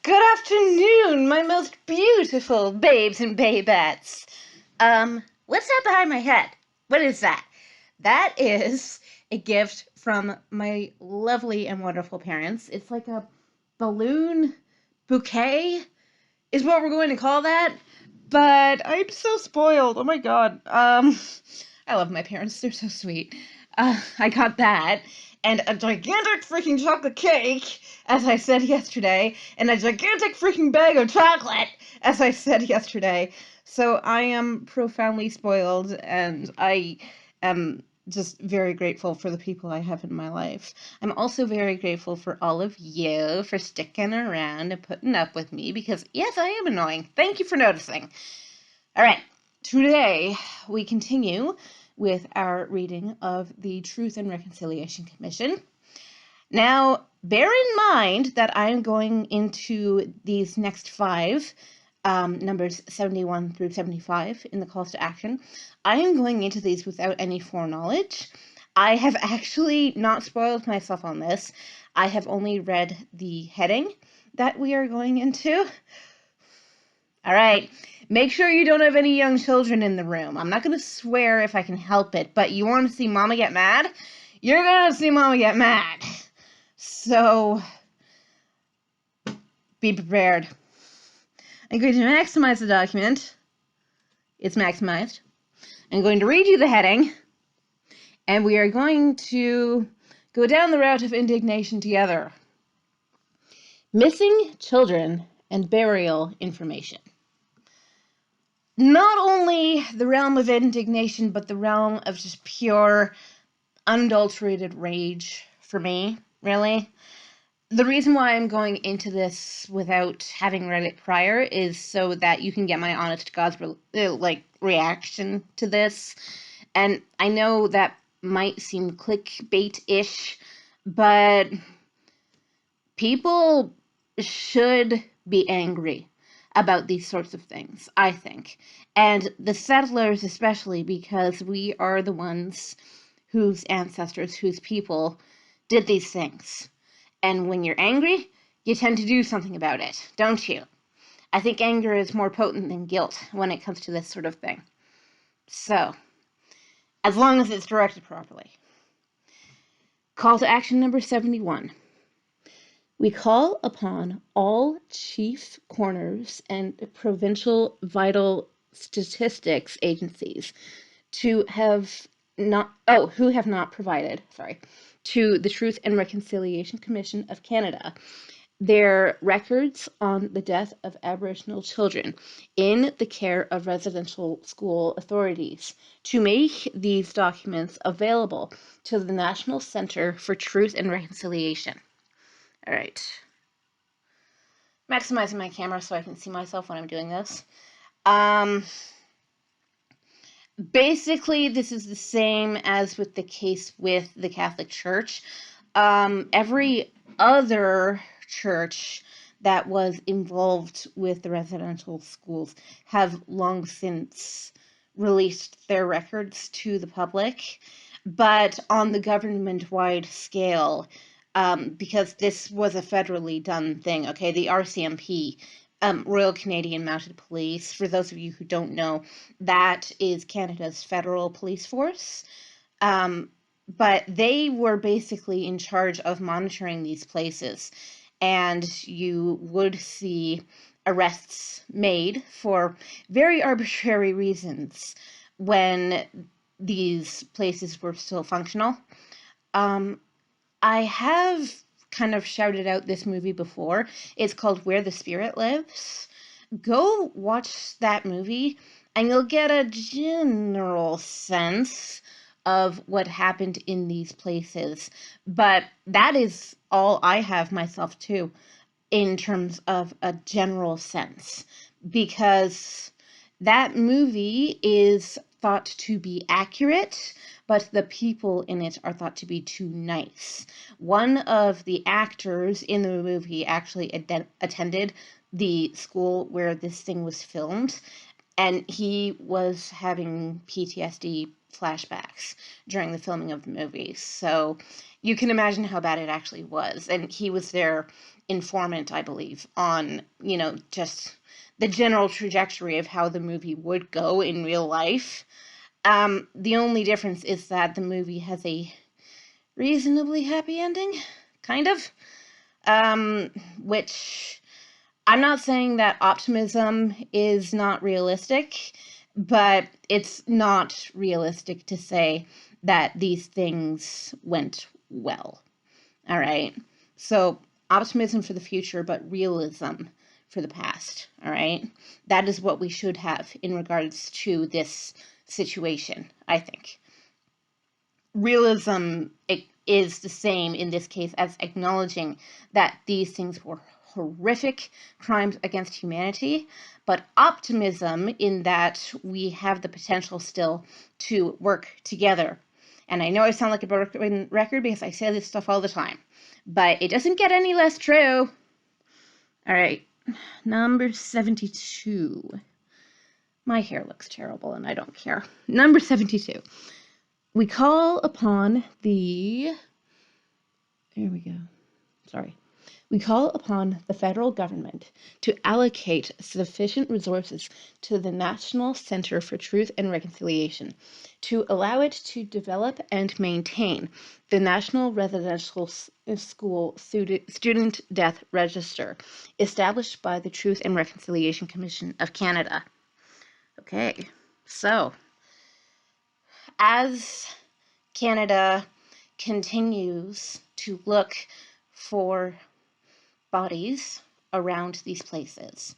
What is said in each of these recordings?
Good afternoon, my most beautiful babes and babettes. What's that behind my head? What is that? That is a gift from my lovely and wonderful parents. It's like a balloon bouquet, is what we're going to call that. But I'm so spoiled. Oh my god. I love my parents. They're so sweet. I got that. And a gigantic freaking chocolate cake, as I said yesterday, and a gigantic freaking bag of chocolate, as I said yesterday. So I am profoundly spoiled, and I am just very grateful for the people I have in my life. I'm also very grateful for all of you for sticking around and putting up with me, because yes, I am annoying. Thank you for noticing. All right, today we continue with our reading of the Truth and Reconciliation Commission. Now, bear in mind that I'm going into these next five, numbers 71 through 75 in the calls to action. I am going into these without any foreknowledge. I have actually not spoiled myself on this. I have only read the heading that we are going into. All right, make sure you don't have any young children in the room. I'm not going to swear if I can help it, but you want to see Mama get mad? You're going to see Mama get mad. So, be prepared. I'm going to maximize the document. It's maximized. I'm going to read you the heading, and we are going to go down the route of indignation together. Missing children and burial information. Not only the realm of indignation, but the realm of just pure, unadulterated rage for me, really. The reason why I'm going into this without having read it prior is so that you can get my honest to God's reaction to this. And I know that might seem clickbait-ish, but people should be angry about these sorts of things, I think. And the settlers especially, because we are the ones whose ancestors, whose people did these things. And when you're angry, you tend to do something about it, don't you? I think anger is more potent than guilt when it comes to this sort of thing. So, as long as it's directed properly. Call to action number 71. We call upon all chief coroners and provincial vital statistics agencies who have not provided, to the Truth and Reconciliation Commission of Canada their records on the death of Aboriginal children in the care of residential school authorities to make these documents available to the National Centre for Truth and Reconciliation. All right. Maximizing my camera so I can see myself when I'm doing this. Basically, this is the same as with the case with the Catholic Church. Every other church that was involved with the residential schools have long since released their records to the public, but on the government-wide scale, because this was a federally done thing, okay, the RCMP, Royal Canadian Mounted Police, for those of you who don't know, that is Canada's federal police force. But they were basically in charge of monitoring these places, and you would see arrests made for very arbitrary reasons when these places were still functional. I have kind of shouted out this movie before. It's called Where the Spirit Lives. Go watch that movie, and you'll get a general sense of what happened in these places. But that is all I have myself too, in terms of a general sense, because that movie is thought to be accurate, but the people in it are thought to be too nice. One of the actors in the movie actually attended the school where this thing was filmed, and he was having PTSD flashbacks during the filming of the movie. So you can imagine how bad it actually was. And he was their informant, I believe, on, just the general trajectory of how the movie would go in real life. The only difference is that the movie has a reasonably happy ending, kind of. Which I'm not saying that optimism is not realistic, but it's not realistic to say that these things went well. All right. So optimism for the future, but realism for the past. All right. That is what we should have in regards to this situation, I think. Realism is the same in this case as acknowledging that these things were horrific crimes against humanity, but optimism in that we have the potential still to work together. And I know I sound like a broken record because I say this stuff all the time, but it doesn't get any less true. All right, number 72. My hair looks terrible and I don't care. Number 72. We call upon the... There we go. Sorry. We call upon the federal government to allocate sufficient resources to the National Center for Truth and Reconciliation to allow it to develop and maintain the National Residential School Student Death Register established by the Truth and Reconciliation Commission of Canada. Okay, so as Canada continues to look for bodies around these places,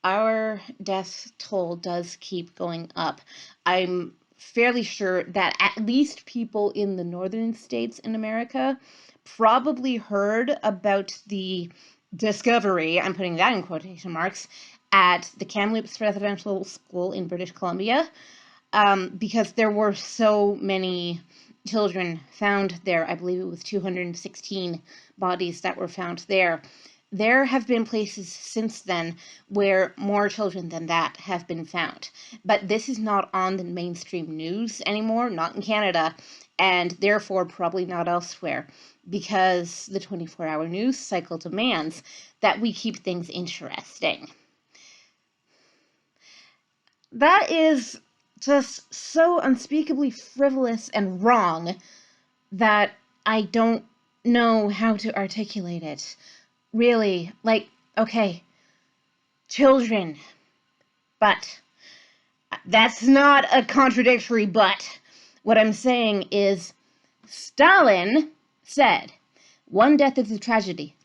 our death toll does keep going up. I'm fairly sure that at least people in the northern states in America probably heard about the discovery, I'm putting that in quotation marks, at the Kamloops Residential School in British Columbia, because there were so many children found there. I believe it was 216 bodies that were found there. There have been places since then where more children than that have been found. But this is not on the mainstream news anymore, not in Canada, and therefore probably not elsewhere, because the 24-hour news cycle demands that we keep things interesting. That is just so unspeakably frivolous and wrong that I don't know how to articulate it. Really, okay, children, but that's not a contradictory but. What I'm saying is Stalin said, 1 death is a tragedy,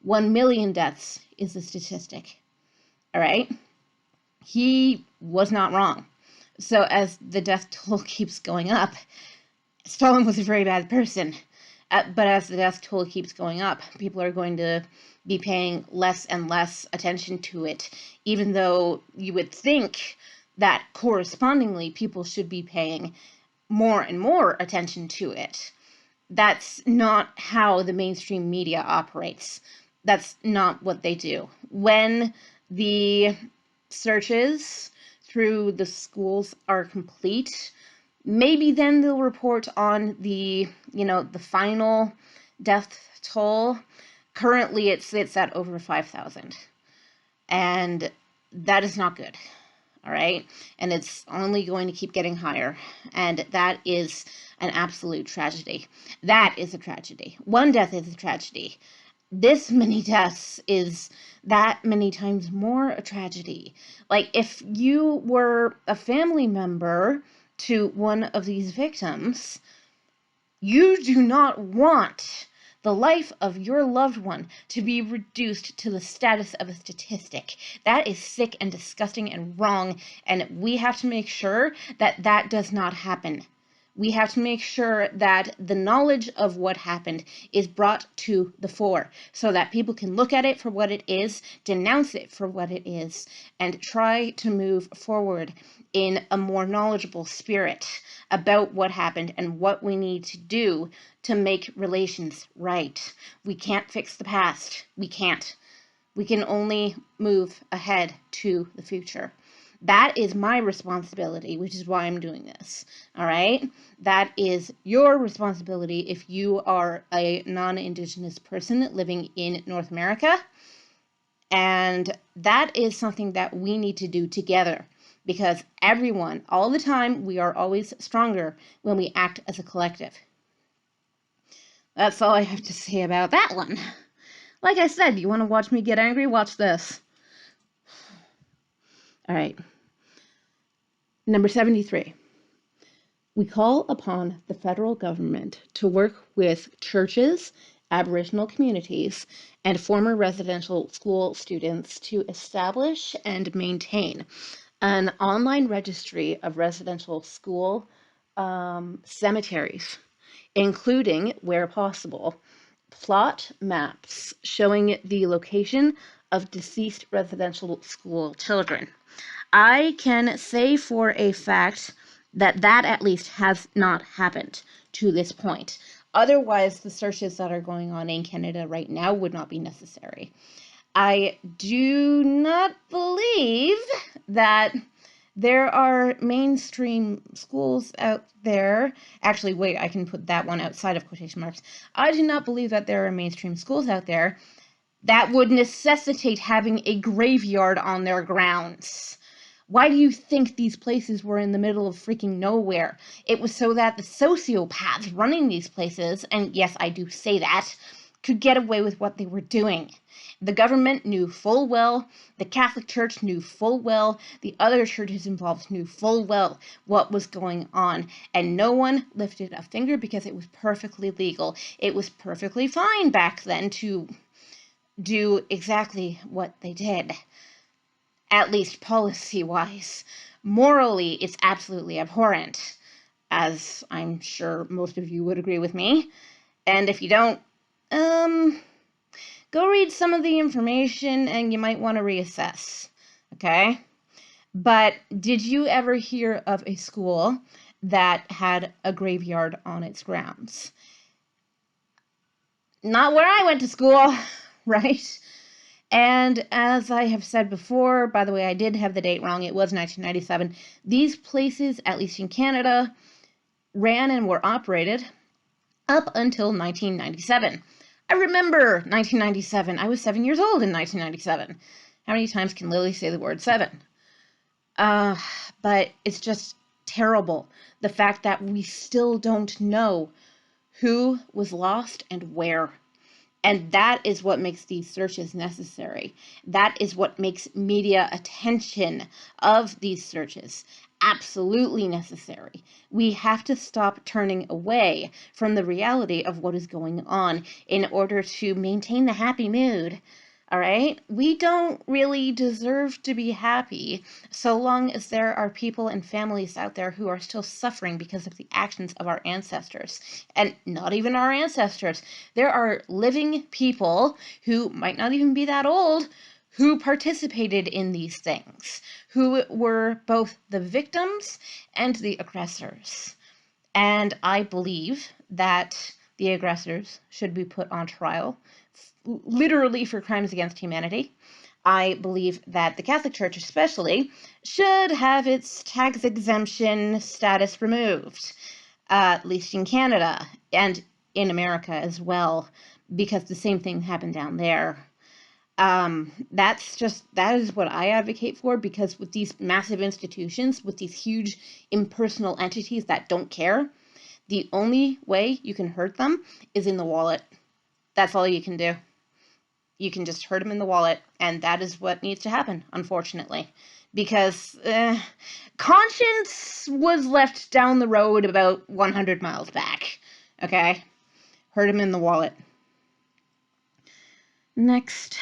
1 million deaths is a statistic. All right? He was not wrong. So as the death toll keeps going up, Stalin was a very bad person. But as the death toll keeps going up, people are going to be paying less and less attention to it, even though you would think that correspondingly people should be paying more and more attention to it. That's not how the mainstream media operates. That's not what they do. When the searches through the schools are complete, maybe then they'll report on the final death toll. Currently it sits at over 5,000. And that is not good. All right? And it's only going to keep getting higher. And that is an absolute tragedy. That is a tragedy. 1 death is a tragedy. This many deaths is that many times more a tragedy. Like, if you were a family member to one of these victims, you do not want the life of your loved one to be reduced to the status of a statistic. That is sick and disgusting and wrong, and we have to make sure that that does not happen. We have to make sure that the knowledge of what happened is brought to the fore so that people can look at it for what it is, denounce it for what it is, and try to move forward in a more knowledgeable spirit about what happened and what we need to do to make relations right. We can't fix the past. We can't. We can only move ahead to the future. That is my responsibility, which is why I'm doing this. All right? That is your responsibility if you are a non-Indigenous person living in North America. And that is something that we need to do together, because everyone, all the time, we are always stronger when we act as a collective. That's all I have to say about that one. Like I said, you want to watch me get angry? Watch this. All right. Number 73. We call upon the federal government to work with churches, Aboriginal communities, and former residential school students to establish and maintain an online registry of residential school cemeteries, including, where possible, plot maps showing the location of deceased residential school children. I can say for a fact that that at least has not happened to this point. Otherwise, the searches that are going on in Canada right now would not be necessary. I do not believe that there are mainstream schools out there. Actually, wait, I can put that one outside of quotation marks. I do not believe that there are mainstream schools out there that would necessitate having a graveyard on their grounds. Why do you think these places were in the middle of freaking nowhere? It was so that the sociopaths running these places, and yes, I do say that, could get away with what they were doing. The government knew full well, the Catholic Church knew full well, the other churches involved knew full well what was going on, and no one lifted a finger because it was perfectly legal. It was perfectly fine back then to do exactly what they did, at least policy-wise. Morally, it's absolutely abhorrent, as I'm sure most of you would agree with me. And if you don't, go read some of the information and you might want to reassess, okay? But did you ever hear of a school that had a graveyard on its grounds? Not where I went to school, right? And as I have said before, by the way, I did have the date wrong. It was 1997. These places, at least in Canada, ran and were operated up until 1997. I remember 1997. I was 7 years old in 1997. How many times can Lily say the word 7? But it's just terrible. The fact that we still don't know who was lost and where. And that is what makes these searches necessary. That is what makes media attention of these searches absolutely necessary. We have to stop turning away from the reality of what is going on in order to maintain the happy mood. All right? We don't really deserve to be happy so long as there are people and families out there who are still suffering because of the actions of our ancestors. And not even our ancestors. There are living people who might not even be that old who participated in these things, who were both the victims and the aggressors. And I believe that the aggressors should be put on trial, literally for crimes against humanity. I believe that the Catholic Church especially should have its tax exemption status removed, at least in Canada and in America as well, because the same thing happened down there. That is what I advocate for, because with these massive institutions, with these huge impersonal entities that don't care, the only way you can hurt them is in the wallet. That's all you can do. You can just hurt them in the wallet, and that is what needs to happen, unfortunately. Because conscience was left down the road about 100 miles back. Okay? Hurt him in the wallet. Next.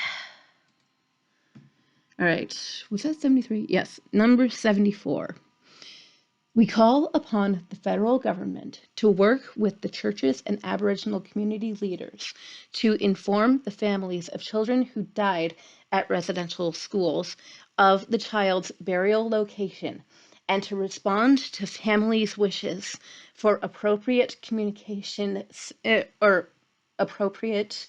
All right. Was that 73? Yes. Number 74. We call upon the federal government to work with the churches and Aboriginal community leaders to inform the families of children who died at residential schools of the child's burial location, and to respond to families' wishes for appropriate communication or appropriate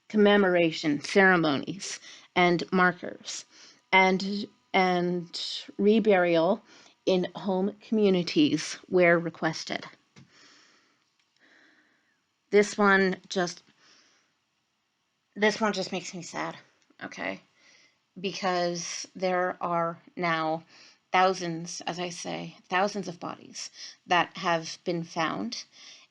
commemoration ceremonies and markers. And and reburial in home communities where requested. This one just makes me sad, okay? Because there are now thousands, as I say, thousands of bodies that have been found,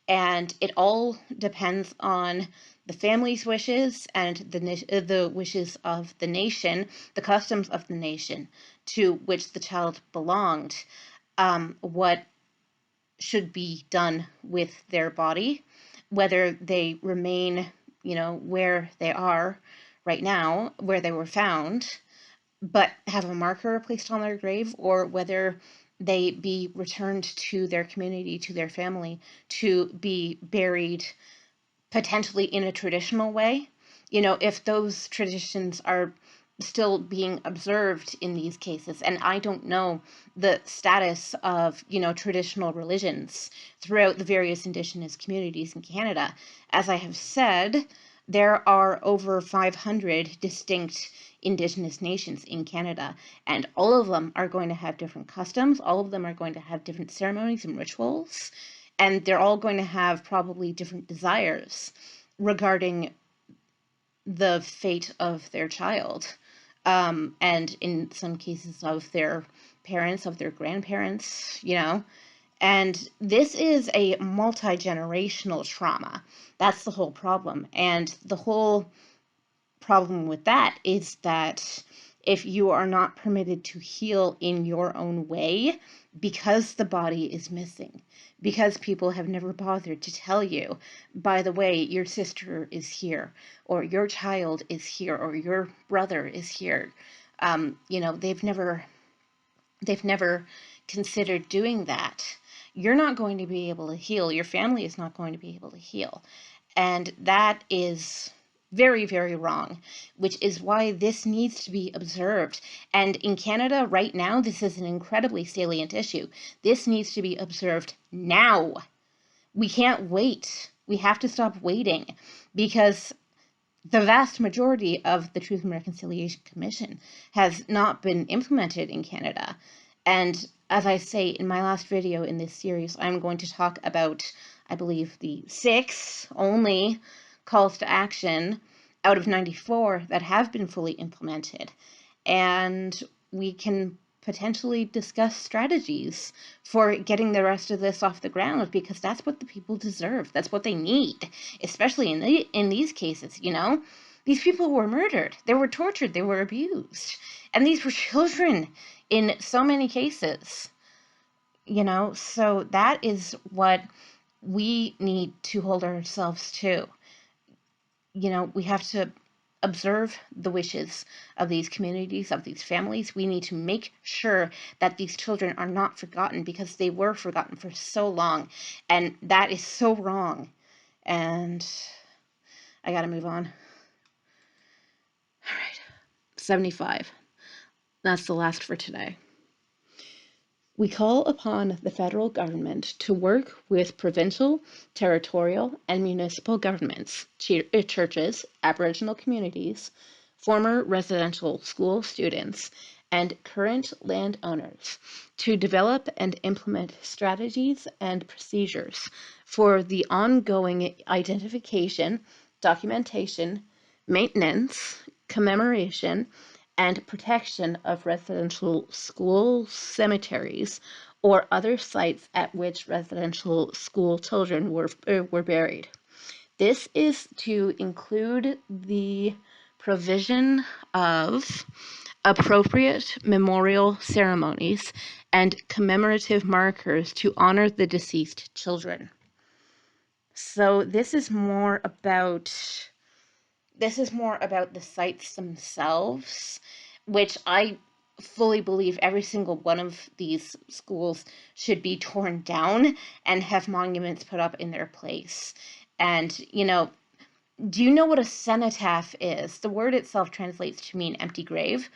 and it all depends on the family's wishes and the wishes of the nation, the customs of the nation to which the child belonged, what should be done with their body, whether they remain, where they are right now, where they were found, but have a marker placed on their grave, or whether they be returned to their community, to their family, to be buried potentially in a traditional way. If those traditions are still being observed in these cases, and I don't know the status of, traditional religions throughout the various Indigenous communities in Canada. As I have said, there are over 500 distinct Indigenous nations in Canada, and all of them are going to have different customs, all of them are going to have different ceremonies and rituals, and they're all going to have probably different desires regarding the fate of their child, and in some cases of their parents, of their grandparents, And this is a multi-generational trauma. That's the whole problem. And the whole problem with that is that if you are not permitted to heal in your own way because the body is missing, because people have never bothered to tell you, by the way, your sister is here, or your child is here, or your brother is here, they've never considered doing that. You're not going to be able to heal. Your family is not going to be able to heal. And that is very, very wrong, which is why this needs to be observed. And in Canada right now, this is an incredibly salient issue. This needs to be observed now. We can't wait. We have to stop waiting, because the vast majority of the Truth and Reconciliation Commission has not been implemented in Canada. And as I say in my last video in this series, I'm going to talk about, I believe, the 6 only calls to action out of 94 that have been fully implemented. And we can potentially discuss strategies for getting the rest of this off the ground, because that's what the people deserve. That's what they need, especially in these cases, These people were murdered, they were tortured, they were abused, and these were children in so many cases, So that is what we need to hold ourselves to. We have to observe the wishes of these communities, of these families. We need to make sure that these children are not forgotten, because they were forgotten for so long, and that is so wrong. And I gotta move on. All right, 75. That's the last for today. We call upon the federal government to work with provincial, territorial, and municipal governments, churches, Aboriginal communities, former residential school students, and current landowners to develop and implement strategies and procedures for the ongoing identification, documentation, maintenance, commemoration, and protection of residential schools, cemeteries, or other sites at which residential school children were buried. This is to include the provision of appropriate memorial ceremonies and commemorative markers to honor the deceased children. So this is more about the sites themselves, which I fully believe every single one of these schools should be torn down and have monuments put up in their place. And, do you know what a cenotaph is? The word itself translates to mean empty grave.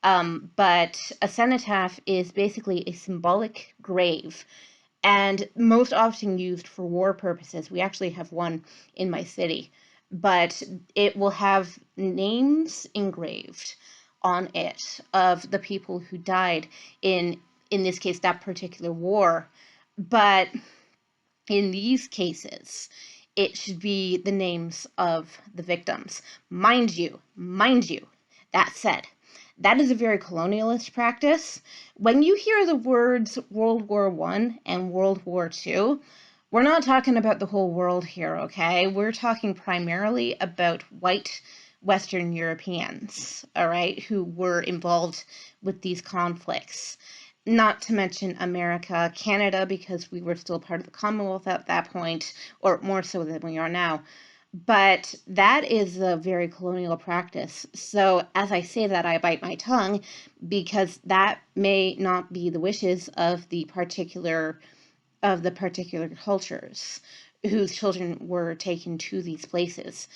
But a cenotaph is basically a symbolic grave, and most often used for war purposes. We actually have one in my city, but it will have names engraved on it of the people who died in this case, that particular war. But in these cases, it should be the names of the victims. Mind you, that said, that is a very colonialist practice. When you hear the words World War I and World War II, we're not talking about the whole world here, okay? We're talking primarily about white Western Europeans, all right, who were involved with these conflicts. Not to mention America, Canada, because we were still part of the Commonwealth at that point, or more so than we are now. But that is a very colonial practice. So as I say that, I bite my tongue because that may not be the wishes of the particular cultures whose children were taken to these places.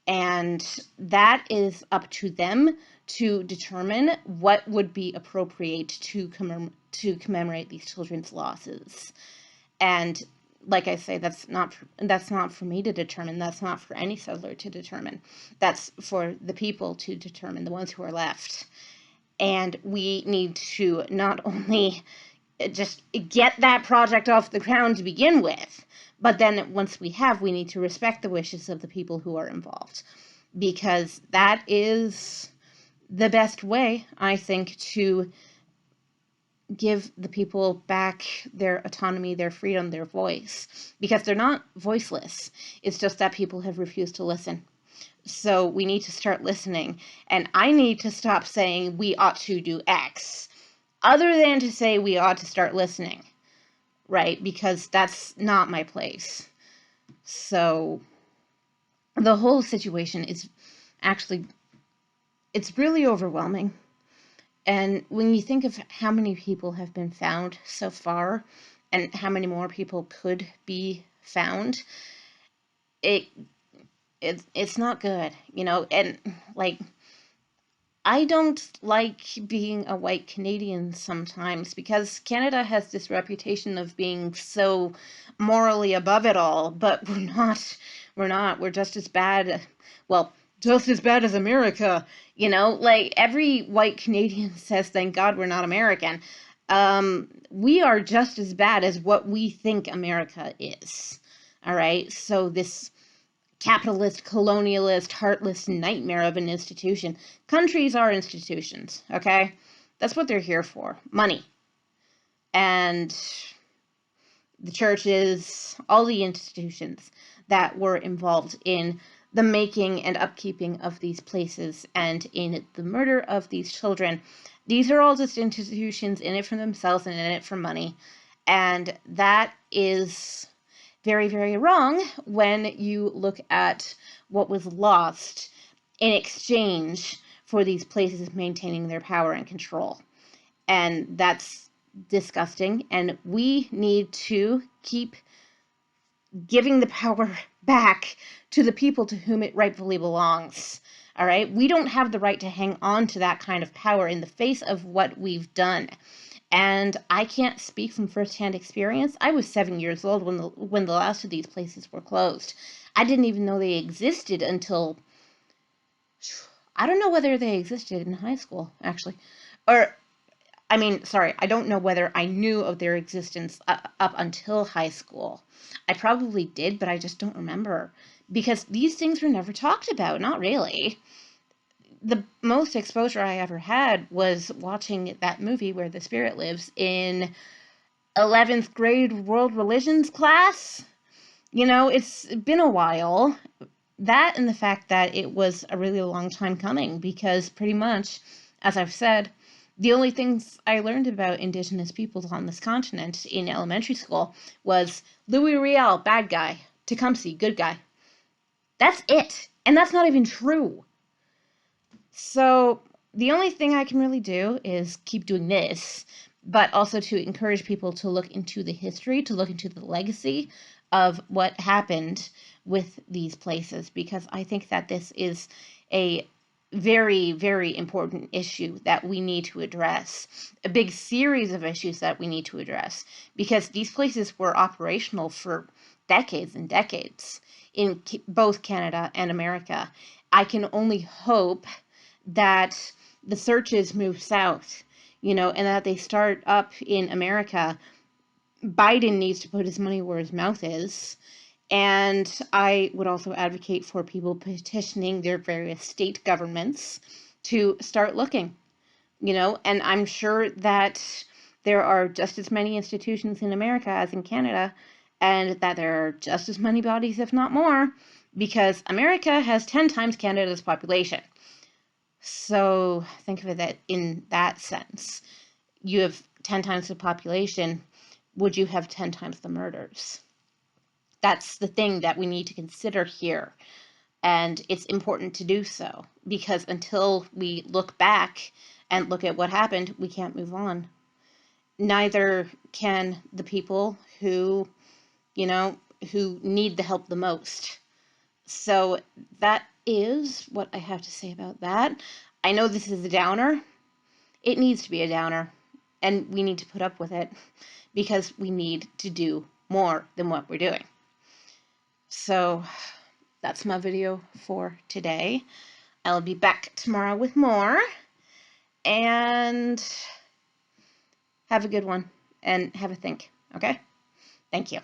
And that is up to them to determine what would be appropriate to commemorate these children's losses. And like I say, that's not for me to determine. That's not for any settler to determine. That's for the people to determine, the ones who are left. And we need to not only just get that project off the ground to begin with, but then once we have, we need to respect the wishes of the people who are involved, because that is the best way, I think, to give the people back their autonomy, their freedom, their voice, because they're not voiceless. It's just that people have refused to listen. So we need to start listening, and I need to stop saying we ought to do X, other than to say we ought to start listening, right? Because that's not my place. So the whole situation is actually, it's really overwhelming. And when you think of how many people have been found so far and how many more people could be found, it's not good, you know. And like, I don't like being a white Canadian sometimes because Canada has this reputation of being so morally above it all, but we're not. We're just as bad. Well, just as bad as America, you know? Like, every white Canadian says, thank God we're not American. We are just as bad as what we think America is. All right? So this capitalist, colonialist, heartless nightmare of an institution. Countries are institutions, okay? That's what they're here for. Money. And the churches, all the institutions that were involved in the making and upkeeping of these places and in the murder of these children. These are all just institutions in it for themselves and in it for money. And that is very, very wrong when you look at what was lost in exchange for these places maintaining their power and control. And that's disgusting. And we need to keep giving the power back to the people to whom it rightfully belongs. All right? We don't have the right to hang on to that kind of power in the face of what we've done. And I can't speak from firsthand experience. I was 7 years old when the last of these places were closed. I didn't even know they existed until, I don't know whether they existed in high school, actually. Or, I mean, sorry, I don't know whether I knew of their existence up until high school. I probably did, but I just don't remember. Because these things were never talked about, not really. The most exposure I ever had was watching that movie Where the Spirit Lives in 11th grade world religions class. You know, it's been a while. That and the fact that it was a really long time coming, because pretty much, as I've said, the only things I learned about Indigenous peoples on this continent in elementary school was Louis Riel, bad guy, Tecumseh, good guy. That's it. And that's not even true. So the only thing I can really do is keep doing this, but also to encourage people to look into the history, to look into the legacy of what happened with these places, because I think that this is a very, very important issue that we need to address, a big series of issues that we need to address, because these places were operational for decades and decades in both Canada and America. I can only hope that the searches move south, and that they start up in America. Biden needs to put his money where his mouth is. And I would also advocate for people petitioning their various state governments to start looking, and I'm sure that there are just as many institutions in America as in Canada, and that there are just as many bodies, if not more, because America has 10 times Canada's population. So think of it in that sense. You have 10 times the population. Would you have 10 times the murders? That's the thing that we need to consider here. And it's important to do so, because until we look back and look at what happened, we can't move on. Neither can the people who need the help the most. So that is what I have to say about that. I know this is a downer. It needs to be a downer, and we need to put up with it because we need to do more than what we're doing. So that's my video for today. I'll be back tomorrow with more, and have a good one, and have a think, okay? Thank you.